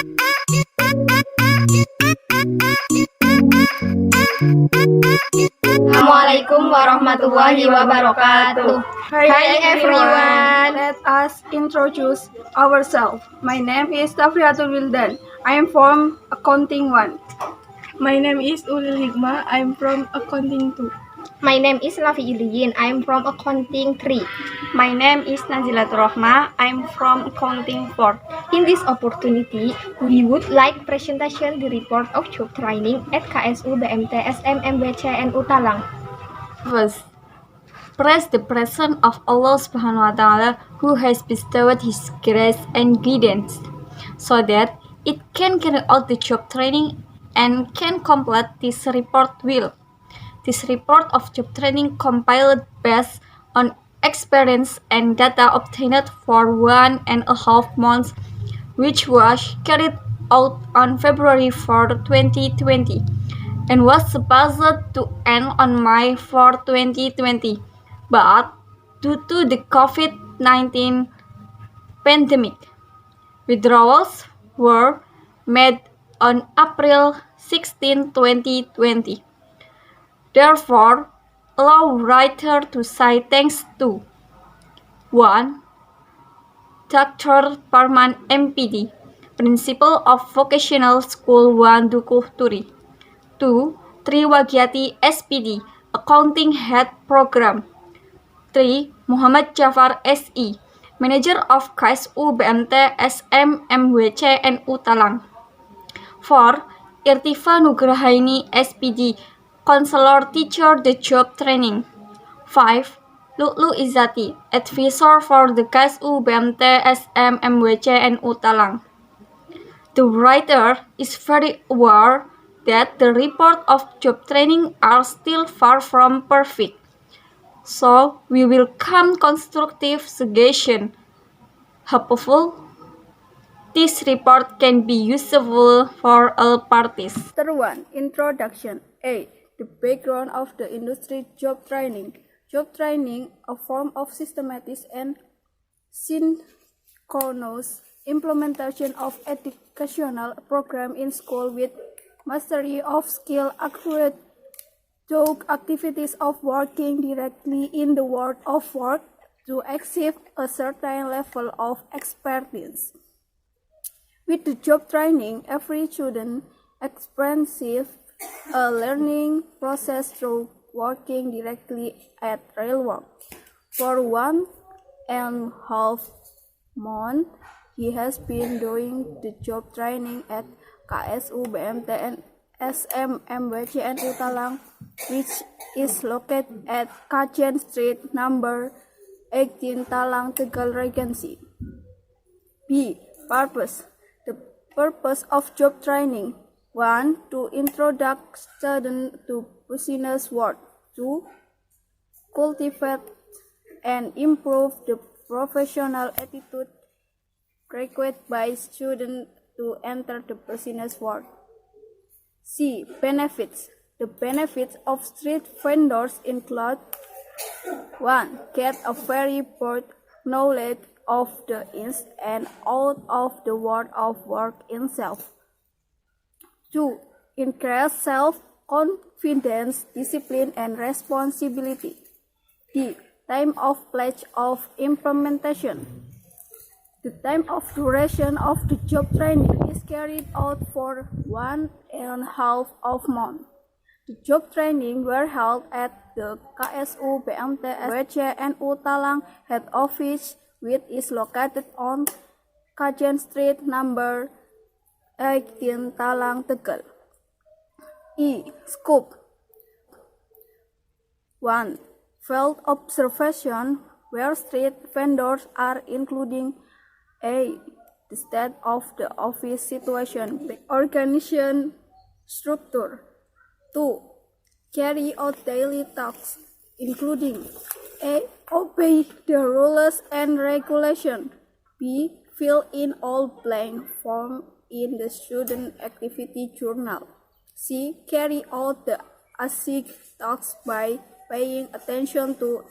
Assalamualaikum warahmatullahi wabarakatuh. Hi everyone. Let us introduce ourselves. My name is Tafriatul Wildan. I am from Accounting 1. My name is Ulil Hikmah. I am from Accounting 2. My name is Lafi Iliyin. I am from Accounting 3. My name is Nazilatul Rahma. I am from Accounting 4. In this opportunity, we would like presentation the report of job training at KSU BMT SMMBC NU Talang. First, praise the presence of Allah Subhanahu wa Ta'ala who has bestowed His grace and guidance so that it can carry out the job training and can complete this report well. This report of job training compiled based on experience and data obtained for 1.5 months, which was carried out on February 4, 2020, and was supposed to end on May 4, 2020. But due to the COVID-19 pandemic, withdrawals were made on April 16, 2020. Therefore, allow writer to say thanks to 1. Dr. Parman MPD, Principal of Vocational School 1 Dukuh Turi. 2. Triwagiati SPD, Accounting Head Program. 3. Muhammad Jafar SI, Manager of KSU BMT SMMWC NU Talang. 4. Irtifa Nugrahaini SPD, Counselor Teacher the Job Training. 5. Lulu Izzati, Advisor for the KSU BMT SMMWC NU Talang. The writer is very aware that the report of job training are still far from perfect. So, we welcome constructive suggestion. Hopeful, this report can be useful for all parties. Chapter 1. Introduction. A. The background of the industry job training. Job training, a form of systematic and synchronous implementation of educational program in school with mastery of skill accurate to activities of working directly in the world of work to achieve a certain level of expertise. With the job training, every student experiences a learning process through working directly at real work. For 1.5 months, he has been doing the job training at KSU BMT and SMMWC NU Talang, which is located at Kajen Street number 18 Talang, Tegal Regency. B. Purpose. The purpose of job training. 1. To introduce students to business world. 2. Cultivate and improve the professional attitude required by students to enter the business world. C. Benefits. The benefits of street vendors include 1. Get a very broad knowledge of the ins and out of the world of work itself. 2. Increase self-confidence, discipline, and responsibility. D. Time of pledge of implementation. The time of duration of the job training is carried out for 1.5 months. The job training were held at the KSU BMT SMMWC NU Talang head office, which is located on Kajen Street number 18 Talang, Tegal. E. Scope. 1. Field observation, where street vendors are including A. The state of the office situation, organization structure. 2. Carry out daily tasks, including A. Obey the rules and regulations. B. Fill in all blank forms in the student activity journal. C. Carry out the ASIC tasks by paying attention to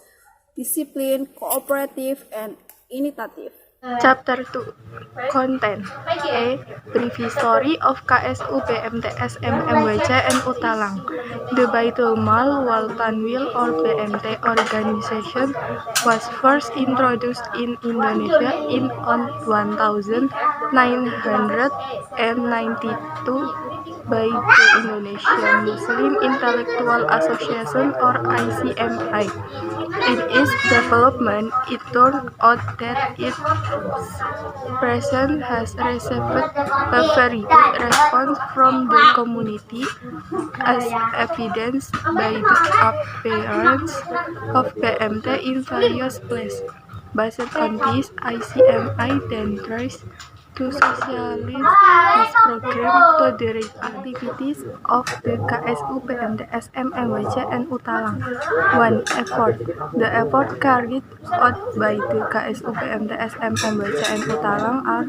discipline, cooperative, and initiative. Chapter 2 Content A. Brief history of KSU BMT SMMWC and Utalang. The Baitul Mal Wal Tanwil or BMT organization was first introduced in Indonesia in 1992 by the Indonesian Muslim Intellectual Association or ICMI. In its development, it turned out that its presence has received a very good response from the community, as evidenced by the appearance of BMT in various places. Based on this, ICMI then tries to socialize this program to direct activities of the KSU BMT SMMWC and Utalang. One effort. The effort carried out by the KSU BMT SMMWC and Utalang are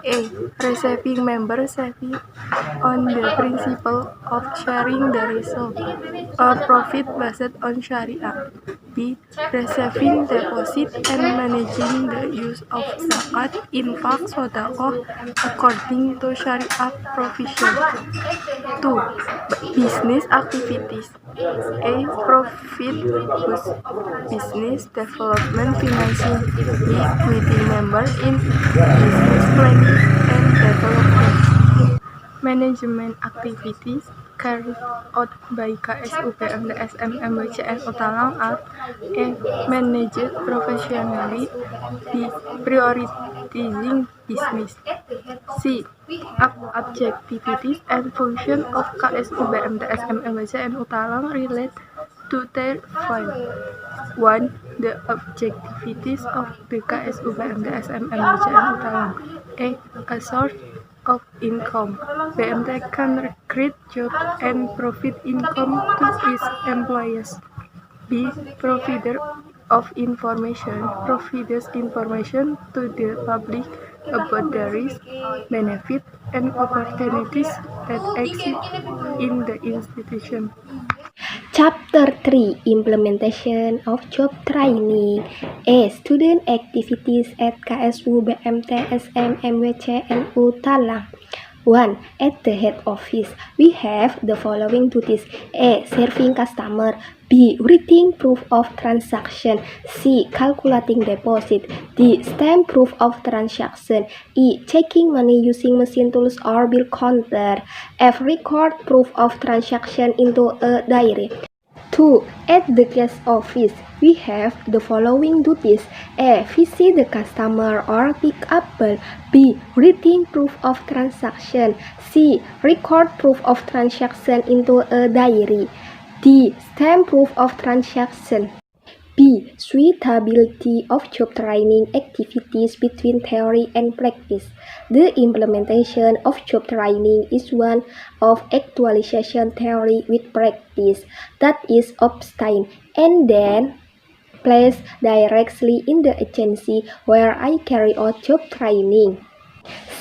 A. Receiving membership on the principle of sharing the result or profit based on Sharia. B. Receiving deposit and managing the use of zakat, infak, sodakoh according to Sharia provision. 2. Business activities. A. Profit business development financing. B. Equity members in business planning and development. Management activities carried out by KSU BMT SMMWC and Utalang are A. Managed professionally. B. Prioritizing business. C. Objectivities and function of KSU BMT SMMWC and Utalang relate to their file. 1. The objectivities of the KSU BMT SMMWC and Utalang. A source of income. BMT can create jobs and profit income to its employees. B. Provider of information. Provides information to the public about the risks, benefits, and opportunities that exist in the institution. Chapter 3 Implementation of Job Training. A. Student activities at KSU BMT SMMWC and Utalang. 1. At the head office, we have the following duties. A. Serving customer. B. Reading proof of transaction. C. Calculating deposit. D. Stamp proof of transaction. E. Checking money using machine tools or bill counter. F. Record proof of transaction into a diary. 2. At the cash office, we have the following duties. A. Visit the customer or pick up bill. B. Reading proof of transaction. C. Record proof of transaction into a diary. D. Stamp proof of transaction. B. Suitability of job training activities between theory and practice. The implementation of job training is one of actualization theory with practice that is obtained and then placed directly in the agency where I carry out job training.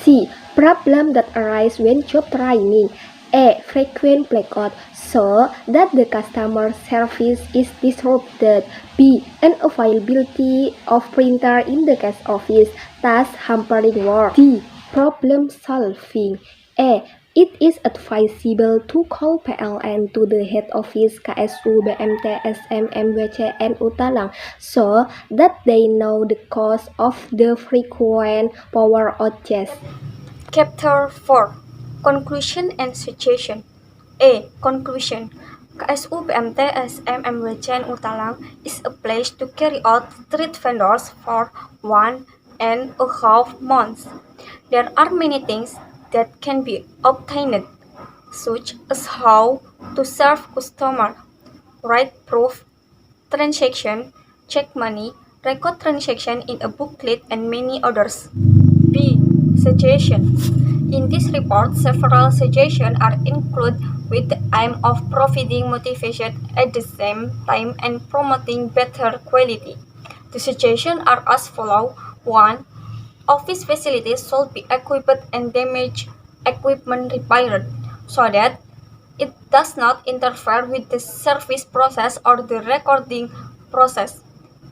C. Problem that arise when job training. A. Frequent blackout so that the customer service is disrupted. B. Unavailability of printer in the cash office, thus hampering work. D. Problem solving. A. It is advisable to call PLN to the head office KSU BMT SMMWC and Utalang so that they know the cause of the frequent power outages. Chapter 4 Conclusion and Suggestion. A. Conclusion. KSU BMT SMMWC and Utalang is a place to carry out street vendors for 1.5 months. There are many things that can be obtained, such as how to serve customer, write proof transaction, check money, record transaction in a booklet, and many others. B. Suggestion. In this report, several suggestions are included with the aim of providing motivation at the same time and promoting better quality. The suggestions are as follows. 1. Office facilities should be equipped and damaged equipment repaired so that it does not interfere with the service process or the recording process.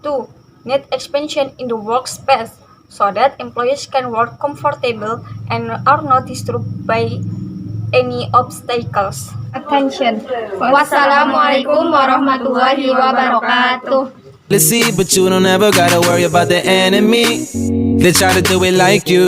2. Net expansion in the workspace so that employees can work comfortable and are not disturbed by any obstacles. Attention. Wassalamualaikum warahmatullahi wabarakatuh. Let's see, but you don't ever gotta worry about the enemy. They try to do it like you.